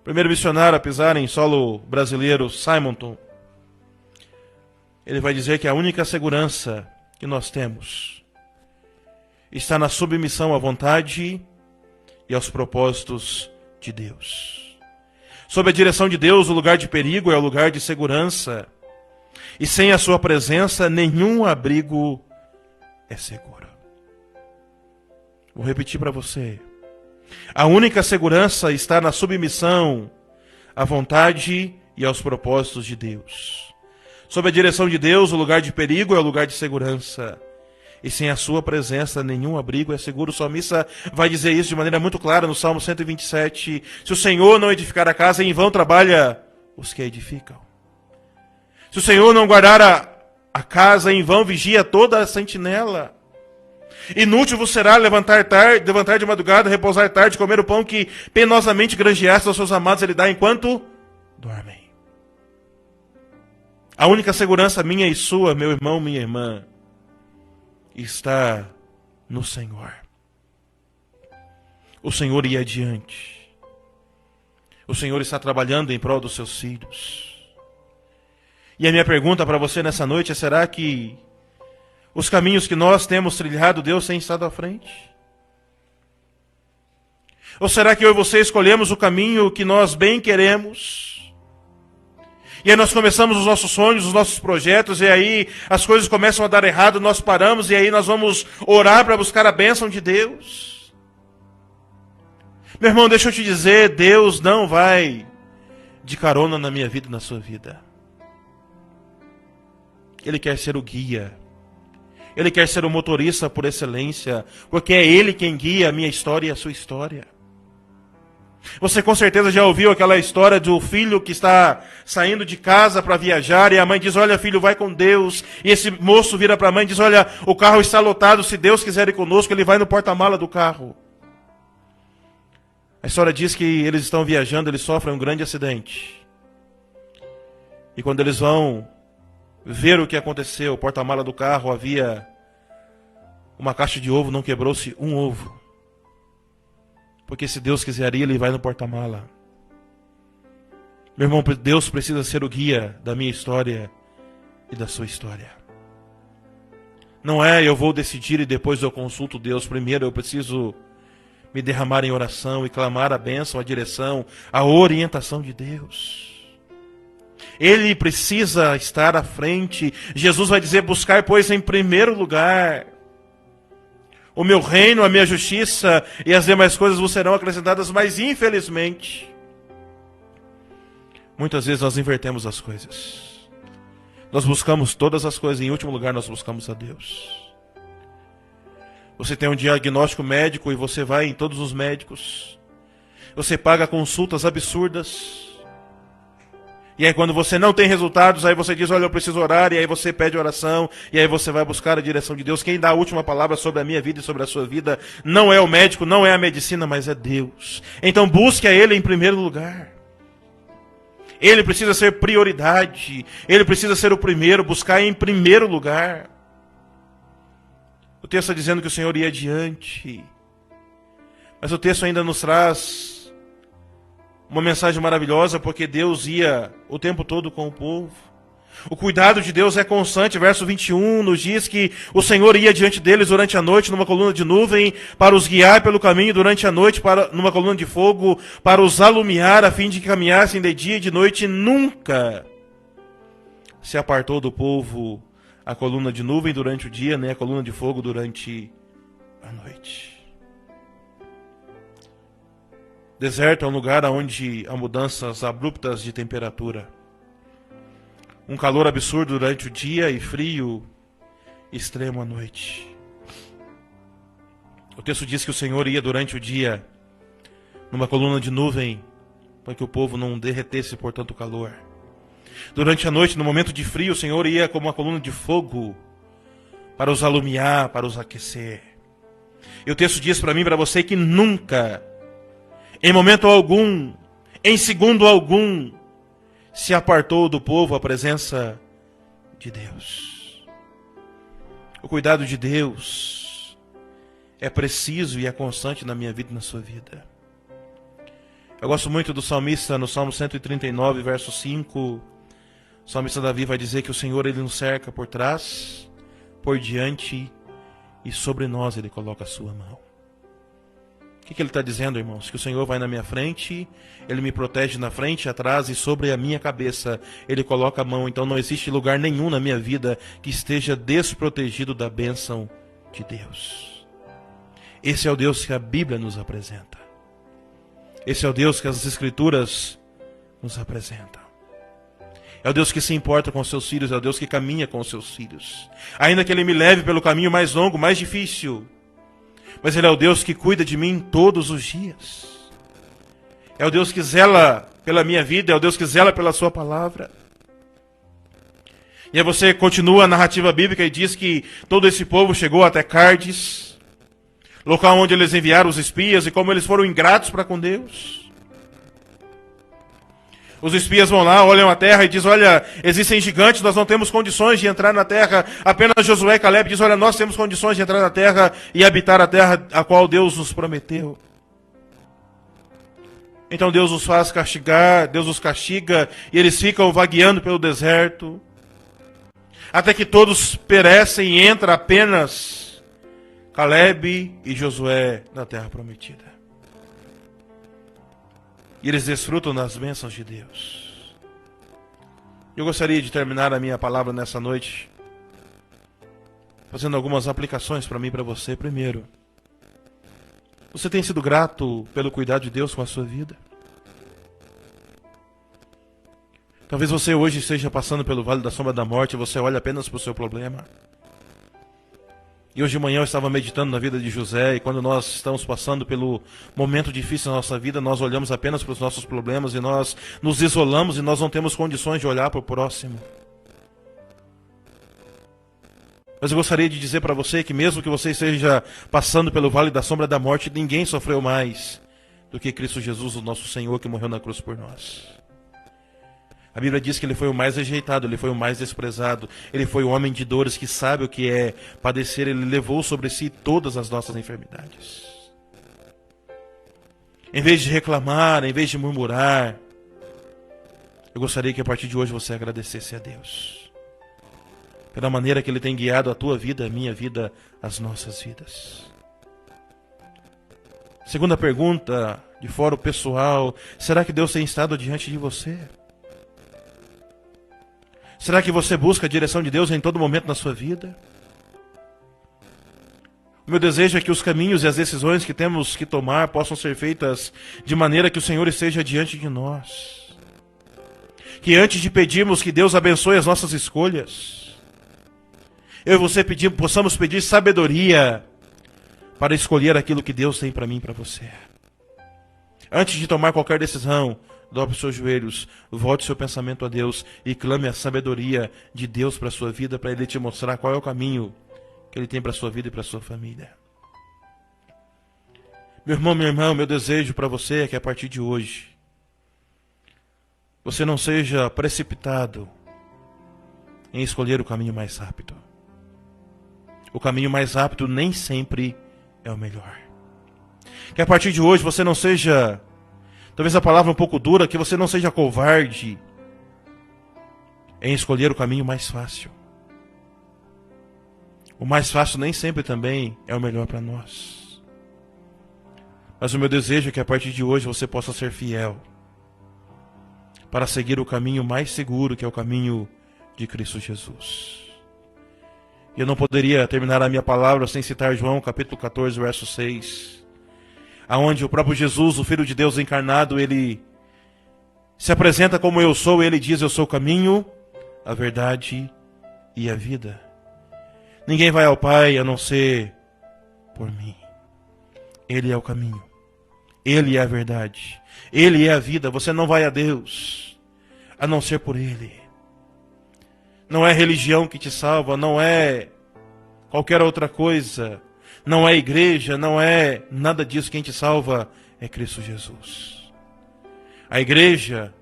Primeiro missionário a pisar em solo brasileiro, Simonton, ele vai dizer que a única segurança que nós temos está na submissão à vontade e aos propósitos de Deus. Sob a direção de Deus, o lugar de perigo é o lugar de segurança. E sem a sua presença, nenhum abrigo é seguro. Vou repetir para você. A única segurança está na submissão à vontade e aos propósitos de Deus. Sob a direção de Deus, o lugar de perigo é o lugar de segurança. E sem a sua presença, nenhum abrigo é seguro. O salmista vai dizer isso de maneira muito clara no Salmo 127. Se o Senhor não edificar a casa, em vão trabalha os que a edificam. Se o Senhor não guardar a casa, em vão vigia toda a sentinela. Inútil vos será levantar de madrugada, repousar tarde, comer o pão que penosamente granjeaste aos seus amados, ele dá enquanto dormem. A única segurança minha e sua, meu irmão, minha irmã, está no Senhor. O Senhor ia adiante. O Senhor está trabalhando em prol dos seus filhos. E a minha pergunta para você nessa noite é: será que os caminhos que nós temos trilhado, Deus tem estado à frente? Ou será que eu e você escolhemos o caminho que nós bem queremos? E aí nós começamos os nossos sonhos, os nossos projetos, e aí as coisas começam a dar errado, nós paramos, e aí nós vamos orar para buscar a bênção de Deus? Meu irmão, deixa eu te dizer, Deus não vai de carona na minha vida e na sua vida. Ele quer ser o guia. Ele quer ser o motorista por excelência, porque é Ele quem guia a minha história e a sua história. Você com certeza já ouviu aquela história do filho que está saindo de casa para viajar e a mãe diz: olha, filho, vai com Deus. E esse moço vira para a mãe e diz: olha, o carro está lotado, se Deus quiser ir conosco, ele vai no porta-mala do carro. A história diz que eles estão viajando, eles sofrem um grande acidente. E quando eles vão ver o que aconteceu, o porta-mala do carro havia uma caixa de ovo, não quebrou-se um ovo. Porque se Deus quiser ir, ele vai no porta-mala. Meu irmão, Deus precisa ser o guia da minha história e da sua história. Não é eu vou decidir e depois eu consulto Deus. Primeiro eu preciso me derramar em oração e clamar a bênção, a direção, a orientação de Deus. Ele precisa estar à frente. Jesus vai dizer: buscar, pois, em primeiro lugar o meu reino, a minha justiça, e as demais coisas vos serão acrescentadas. Mas, infelizmente, muitas vezes nós invertemos as coisas. Nós buscamos todas as coisas, e em último lugar nós buscamos a Deus. Você tem um diagnóstico médico e você vai em todos os médicos. Você paga consultas absurdas. E aí quando você não tem resultados, aí você diz: olha, eu preciso orar, e aí você pede oração, e aí você vai buscar a direção de Deus. Quem dá a última palavra sobre a minha vida e sobre a sua vida não é o médico, não é a medicina, mas é Deus. Então busque a Ele em primeiro lugar. Ele precisa ser prioridade, Ele precisa ser o primeiro, buscar em primeiro lugar. O texto está dizendo que o Senhor ia adiante, mas o texto ainda nos traz uma mensagem maravilhosa, porque Deus ia o tempo todo com o povo. O cuidado de Deus é constante. Verso 21 nos diz que o Senhor ia diante deles durante a noite numa coluna de nuvem, para os guiar pelo caminho, durante a noite numa coluna de fogo, para os alumiar, a fim de que caminhassem de dia e de noite. Nunca se apartou do povo a coluna de nuvem durante o dia, nem a coluna de fogo durante a noite. Deserto é um lugar onde há mudanças abruptas de temperatura. Um calor absurdo durante o dia e frio extremo à noite. O texto diz que o Senhor ia durante o dia numa coluna de nuvem para que o povo não derretesse por tanto calor. Durante a noite, no momento de frio, o Senhor ia como uma coluna de fogo para os alumiar, para os aquecer. E o texto diz para mim e para você que nunca, em momento algum, em segundo algum, se apartou do povo a presença de Deus. O cuidado de Deus é preciso e é constante na minha vida e na sua vida. Eu gosto muito do salmista no Salmo 139, verso 5. O salmista Davi vai dizer que o Senhor, Ele nos cerca por trás, por diante e sobre nós Ele coloca a sua mão. O que Ele está dizendo, irmãos? Que o Senhor vai na minha frente, Ele me protege na frente, atrás e sobre a minha cabeça Ele coloca a mão. Então não existe lugar nenhum na minha vida que esteja desprotegido da bênção de Deus. Esse é o Deus que a Bíblia nos apresenta. Esse é o Deus que as Escrituras nos apresentam. É o Deus que se importa com os seus filhos, é o Deus que caminha com os seus filhos. Ainda que Ele me leve pelo caminho mais longo, mais difícil, mas Ele é o Deus que cuida de mim todos os dias. É o Deus que zela pela minha vida, é o Deus que zela pela sua palavra. E aí você continua a narrativa bíblica e diz que todo esse povo chegou até Cardes, local onde eles enviaram os espias, e como eles foram ingratos para com Deus. Os espias vão lá, olham a terra e dizem, olha, existem gigantes, nós não temos condições de entrar na terra. Apenas Josué e Caleb dizem, olha, nós temos condições de entrar na terra e habitar a terra a qual Deus nos prometeu. Então Deus os faz castigar, Deus os castiga, e eles ficam vagueando pelo deserto, até que todos perecem e entra apenas Caleb e Josué na terra prometida. E eles desfrutam das bênçãos de Deus. Eu gostaria de terminar a minha palavra nessa noite fazendo algumas aplicações para mim e para você. Primeiro, você tem sido grato pelo cuidado de Deus com a sua vida? Talvez você hoje esteja passando pelo vale da sombra da morte e você olha apenas para o seu problema. E hoje de manhã eu estava meditando na vida de José, e quando nós estamos passando pelo momento difícil na nossa vida, nós olhamos apenas para os nossos problemas e nós nos isolamos e nós não temos condições de olhar para o próximo. Mas eu gostaria de dizer para você que mesmo que você esteja passando pelo vale da sombra da morte, ninguém sofreu mais do que Cristo Jesus, o nosso Senhor, que morreu na cruz por nós. A Bíblia diz que Ele foi o mais rejeitado, Ele foi o mais desprezado, Ele foi o homem de dores que sabe o que é padecer, Ele levou sobre si todas as nossas enfermidades. Em vez de reclamar, em vez de murmurar, eu gostaria que a partir de hoje você agradecesse a Deus pela maneira que Ele tem guiado a tua vida, a minha vida, as nossas vidas. Segunda pergunta, de fora pessoal, será que Deus tem estado diante de você? Será que você busca a direção de Deus em todo momento na sua vida? O meu desejo é que os caminhos e as decisões que temos que tomar possam ser feitas de maneira que o Senhor esteja diante de nós. Que antes de pedirmos que Deus abençoe as nossas escolhas, eu e você possamos pedir sabedoria para escolher aquilo que Deus tem para mim e para você. Antes de tomar qualquer decisão, dobre os seus joelhos, volte seu pensamento a Deus e clame a sabedoria de Deus para a sua vida, para Ele te mostrar qual é o caminho que Ele tem para a sua vida e para a sua família. Meu irmão, minha irmã, meu desejo para você é que a partir de hoje você não seja precipitado em escolher o caminho mais rápido. O caminho mais rápido nem sempre é o melhor. Que a partir de hoje você não seja, talvez a palavra um pouco dura, que você não seja covarde em escolher o caminho mais fácil. O mais fácil nem sempre também é o melhor para nós. Mas o meu desejo é que a partir de hoje você possa ser fiel para seguir o caminho mais seguro, que é o caminho de Cristo Jesus. E eu não poderia terminar a minha palavra sem citar João capítulo 14, verso 6, aonde o próprio Jesus, o Filho de Deus encarnado, Ele se apresenta como eu sou, e Ele diz, eu sou o caminho, a verdade e a vida. Ninguém vai ao Pai a não ser por mim. Ele é o caminho, Ele é a verdade, Ele é a vida. Você não vai a Deus a não ser por Ele. Não é religião que te salva, não é qualquer outra coisa, não é igreja, não é nada disso. Quem te salva é Cristo Jesus. A igreja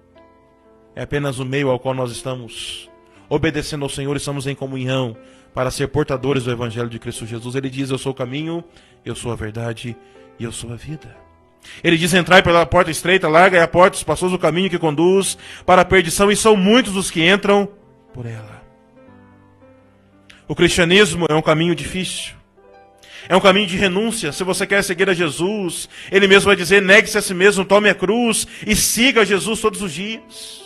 é apenas o meio ao qual nós estamos obedecendo ao Senhor, estamos em comunhão para ser portadores do Evangelho de Cristo Jesus. Ele diz, eu sou o caminho, eu sou a verdade e eu sou a vida. Ele diz: entrai pela porta estreita, larga é a porta, espaçoso o caminho que conduz para a perdição, e são muitos os que entram por ela. O cristianismo é um caminho difícil. É um caminho de renúncia. Se você quer seguir a Jesus, Ele mesmo vai dizer: negue-se a si mesmo, tome a cruz e siga Jesus todos os dias.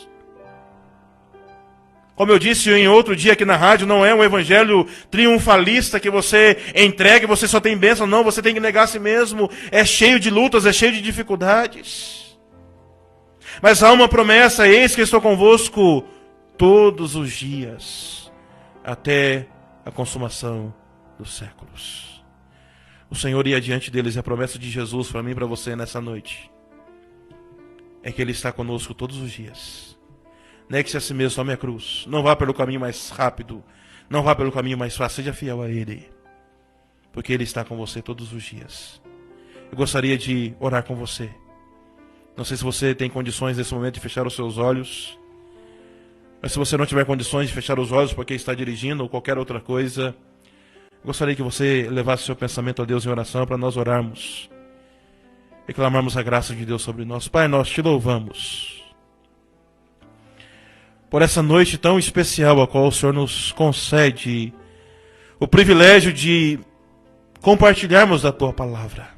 Como eu disse em outro dia aqui na rádio, não é um evangelho triunfalista que você entrega e você só tem bênção. Não, você tem que negar a si mesmo. É cheio de lutas, é cheio de dificuldades. Mas há uma promessa: eis que estou convosco todos os dias, até a consumação dos séculos. O Senhor ia diante deles, e a promessa de Jesus para mim e para você nessa noite é que Ele está conosco todos os dias. Negue-se a si mesmo, tome a cruz. Não vá pelo caminho mais rápido, não vá pelo caminho mais fácil, seja fiel a Ele, porque Ele está com você todos os dias. Eu gostaria de orar com você. Não sei se você tem condições nesse momento de fechar os seus olhos, mas se você não tiver condições de fechar os olhos porque está dirigindo ou qualquer outra coisa, gostaria que você levasse seu pensamento a Deus em oração para nós orarmos e clamarmos a graça de Deus sobre nós. Pai, nós te louvamos por essa noite tão especial a qual o Senhor nos concede o privilégio de compartilharmos da Tua Palavra.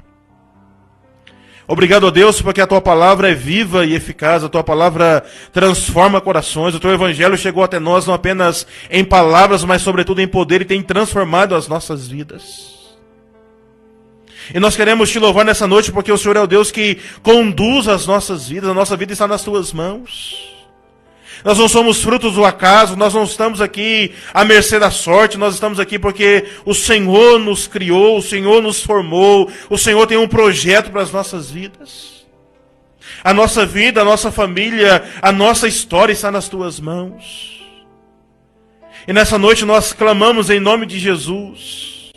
Obrigado a Deus porque a Tua Palavra é viva e eficaz, a Tua Palavra transforma corações, o Teu Evangelho chegou até nós não apenas em palavras, mas sobretudo em poder, e tem transformado as nossas vidas. E nós queremos Te louvar nessa noite porque o Senhor é o Deus que conduz as nossas vidas, a nossa vida está nas Tuas mãos. Nós não somos frutos do acaso, nós não estamos aqui à mercê da sorte, nós estamos aqui porque o Senhor nos criou, o Senhor nos formou, o Senhor tem um projeto para as nossas vidas. A nossa vida, a nossa família, a nossa história está nas Tuas mãos. E nessa noite nós clamamos em nome de Jesus,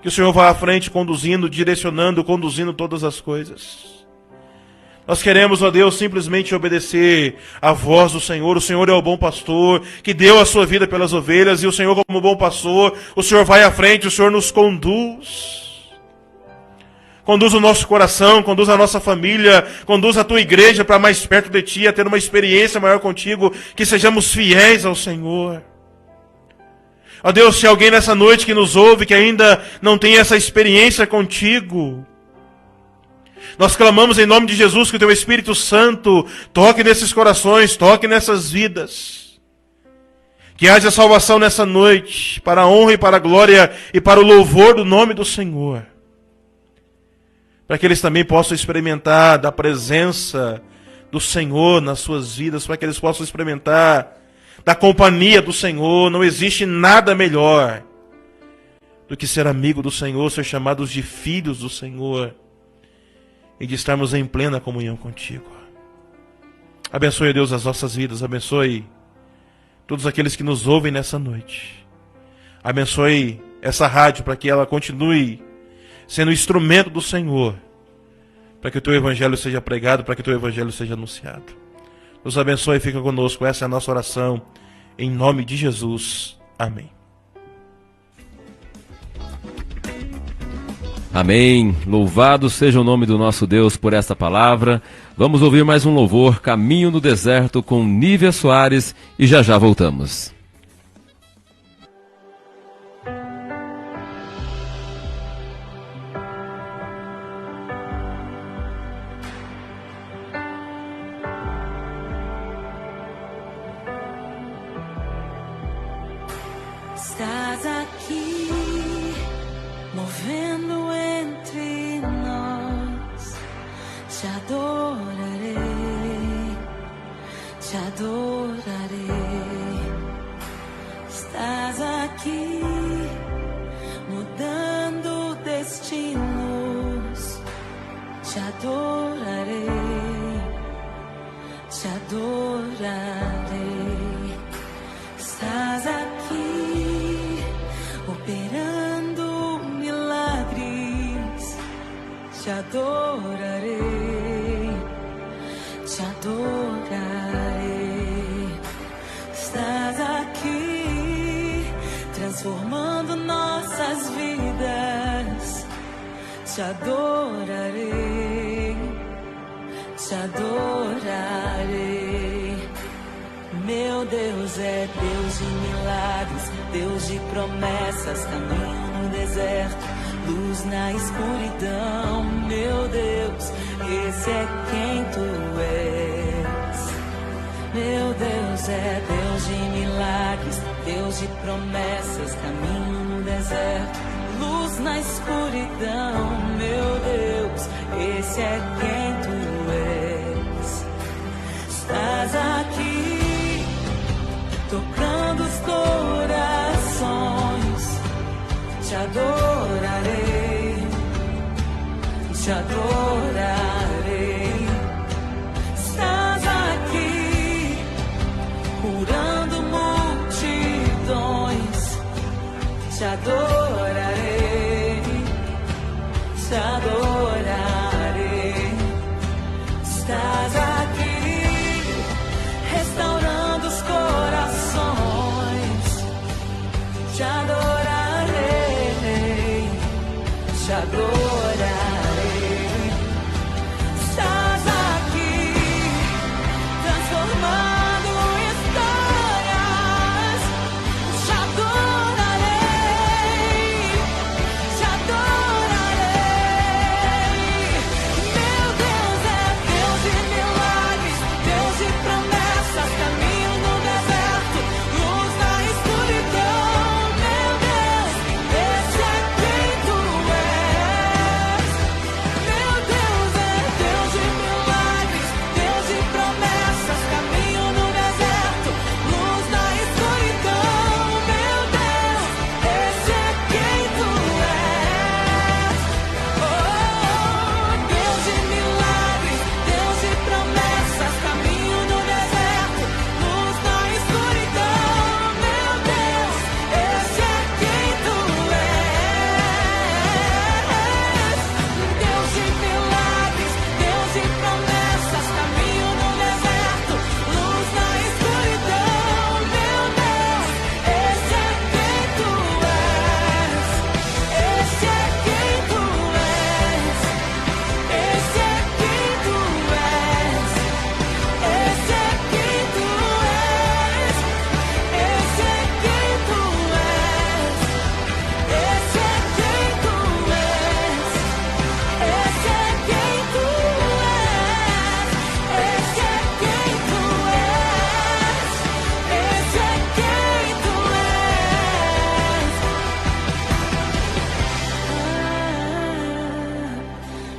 que o Senhor vá à frente conduzindo, direcionando, conduzindo todas as coisas. Nós queremos, ó Deus, simplesmente obedecer à voz do Senhor. O Senhor é o bom pastor, que deu a sua vida pelas ovelhas, e o Senhor, como bom pastor, o Senhor vai à frente, o Senhor nos conduz. Conduz o nosso coração, conduz a nossa família, conduz a Tua igreja para mais perto de Ti, a ter uma experiência maior contigo, que sejamos fiéis ao Senhor. Ó Deus, se alguém nessa noite que nos ouve, que ainda não tem essa experiência contigo, nós clamamos em nome de Jesus que o Teu Espírito Santo toque nesses corações, toque nessas vidas. Que haja salvação nessa noite, para a honra e para a glória e para o louvor do nome do Senhor. Para que eles também possam experimentar da presença do Senhor nas suas vidas, para que eles possam experimentar da companhia do Senhor. Não existe nada melhor do que ser amigo do Senhor, ser chamados de filhos do Senhor, e de estarmos em plena comunhão contigo. Abençoe, Deus, as nossas vidas. Abençoe todos aqueles que nos ouvem nessa noite. Abençoe essa rádio para que ela continue sendo instrumento do Senhor, para que o Teu Evangelho seja pregado, para que o Teu Evangelho seja anunciado. Nos abençoe e fica conosco. Essa é a nossa oração, em nome de Jesus. Amém. Amém. Louvado seja o nome do nosso Deus por esta palavra. Vamos ouvir mais um louvor, Caminho no Deserto, com Nívia Soares, e já já voltamos. Estás aqui, movendo entre nós. Te adorarei, te adorarei. Estás aqui, mudando destinos. Te adorarei, te adorarei. Estás aqui, operando milagres. Te adorarei, te adorarei. Estás aqui, transformando nossas vidas. Te adorarei, te adorarei. Meu Deus é Deus de milagres, Deus de promessas, caminho no deserto, luz na escuridão. Meu Deus, esse é quem tu és. Meu Deus é Deus de milagres, Deus de promessas, caminho no deserto, luz na escuridão. Meu Deus, esse é quem tu és. Estás aqui, tocando os corações. Te adorarei, te adorarei. Estás aqui, curando multidões. Te adorarei, te adorarei. Estás aqui, restaurando os corações. Te adorarei, te adorarei. Estás aqui, transformando histórias. Te adorarei, te adorarei. Meu Deus é Deus de milagres, Deus de promessas, caminho no deserto, luz na escuridão. Meu Deus, esse é quem tu és. Meu Deus é Deus de milagres, Deus de promessas, caminho no deserto, luz na escuridão. Meu Deus, esse é quem tu és. Oh, Deus de milagres, Deus de promessas, caminho no deserto, luz na escuridão. Meu Deus, esse é quem tu és. Deus de milagres, Deus de promessas, caminho no deserto, luz na escuridão. Meu Deus, esse é quem tu és. Esse é quem tu és. Esse é quem tu és. Esse é quem tu és. Esse é quem tu és. Esse é quem tu és. Esse é quem tu és. Esse é quem tu és. Esse é quem tu és.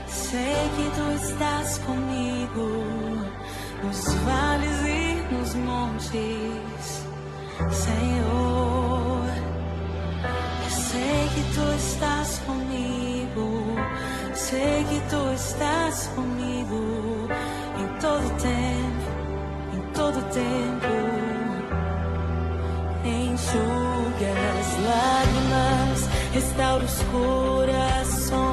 Sei que tu estás comigo nos vales e nos montes, Senhor. Eu sei que tu estás comigo, sei que tu estás comigo em todo tempo, em todo tempo. Enxuga as lágrimas, restaura os corações.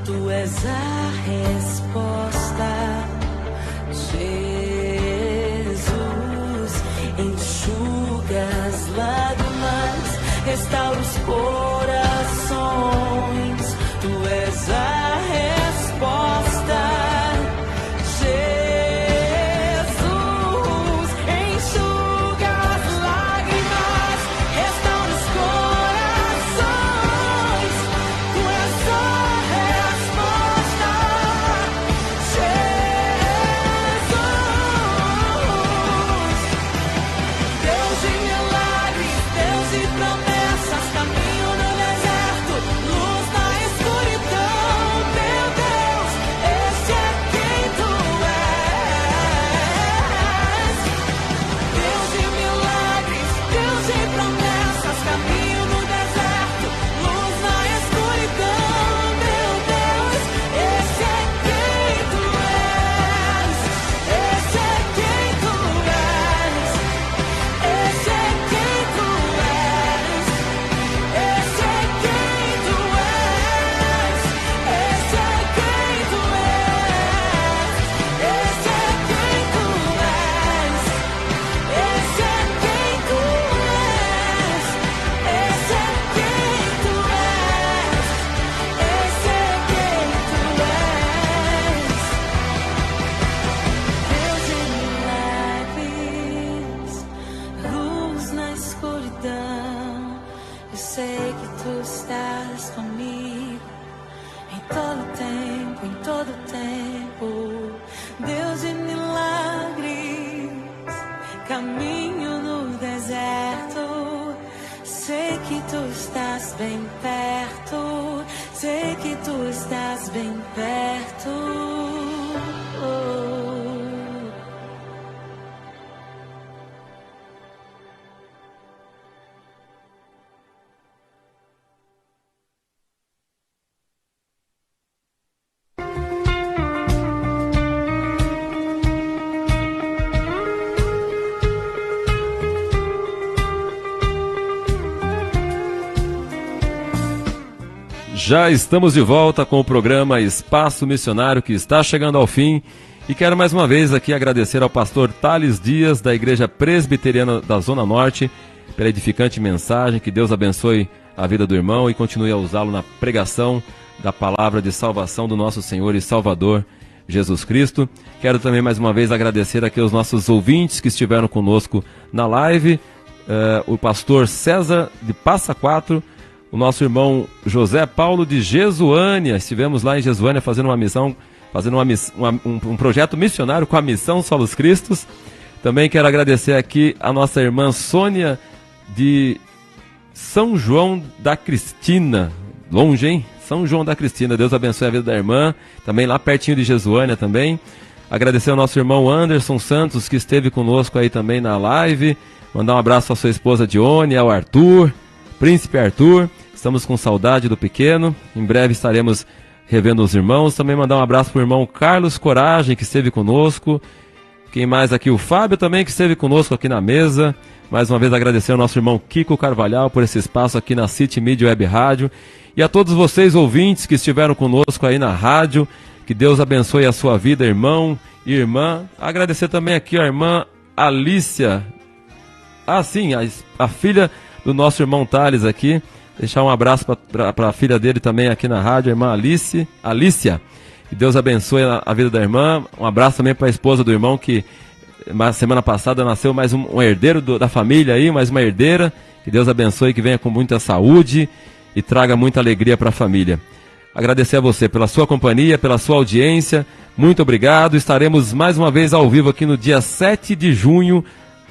Tu és a resposta, Jesus. Enxuga as lágrimas, restaura os corações. Tu és a resposta, Jesus. Enxuga as lágrimas, restaura os corações. Tu és a resposta, que tu estás bem perto. Já estamos de volta com o programa Espaço Missionário, que está chegando ao fim. E quero mais uma vez aqui agradecer ao pastor Thales Dias, da Igreja Presbiteriana da Zona Norte, pela edificante mensagem. Que Deus abençoe a vida do irmão e continue a usá-lo na pregação da palavra de salvação do nosso Senhor e Salvador Jesus Cristo. Quero também mais uma vez agradecer aqui aos nossos ouvintes que estiveram conosco na live. O pastor César de Passa Quatro, o nosso irmão José Paulo de Jesuânia. Estivemos lá em Jesuânia fazendo uma missão, um projeto missionário com a Missão Solos Cristos. Também quero agradecer aqui a nossa irmã Sônia de São João da Cristina. Longe, hein? São João da Cristina. Deus abençoe a vida da irmã. Também lá pertinho de Jesuânia também. Agradecer ao nosso irmão Anderson Santos, que esteve conosco aí também na live. Mandar um abraço à sua esposa Dione, ao Arthur, Príncipe Arthur. Estamos com saudade do pequeno. Em breve estaremos revendo os irmãos. Também mandar um abraço para o irmão Carlos Coragem, que esteve conosco. Quem mais aqui? O Fábio também, que esteve conosco aqui na mesa. Mais uma vez agradecer ao nosso irmão Kiko Carvalhal por esse espaço aqui na City Media Web Rádio. E a todos vocês ouvintes que estiveram conosco aí na rádio. Que Deus abençoe a sua vida, irmão e irmã. Agradecer também aqui a irmã Alícia. Sim, a filha do nosso irmão Thales aqui. Deixar um abraço para a filha dele também aqui na rádio, a irmã Alícia. Que Deus abençoe a vida da irmã. Um abraço também para a esposa do irmão, que semana passada nasceu mais um herdeiro da família aí, mais uma herdeira. Que Deus abençoe, que venha com muita saúde e traga muita alegria para a família. Agradecer a você pela sua companhia, pela sua audiência. Muito obrigado. Estaremos mais uma vez ao vivo aqui no dia 7 de junho,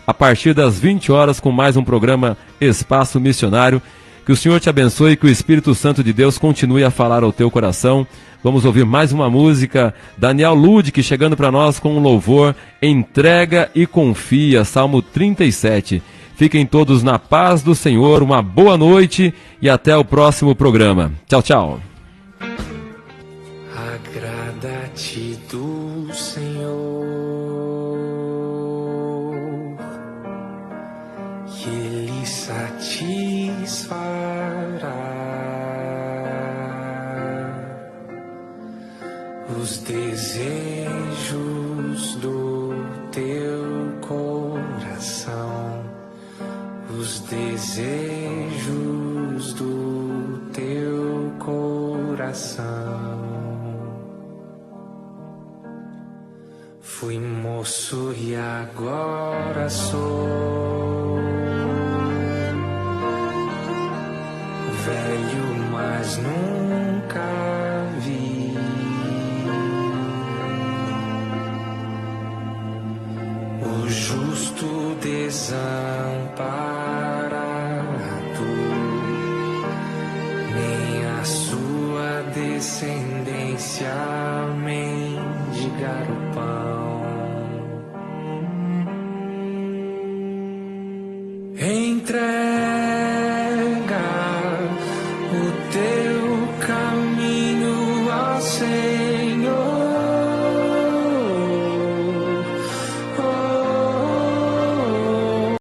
a partir das 20 horas, com mais um programa Espaço Missionário. Que o Senhor te abençoe e que o Espírito Santo de Deus continue a falar ao teu coração. Vamos ouvir mais uma música, Daniel Ludick chegando para nós com um louvor, Entrega e Confia, Salmo 37. Fiquem todos na paz do Senhor, uma boa noite e até o próximo programa. Tchau, tchau. Agrada-te do Senhor, que Ele satisfará os desejos do teu coração, os desejos do teu coração. Fui moço e agora sou velho, mas nunca vi o justo desamparado, nem a sua descendência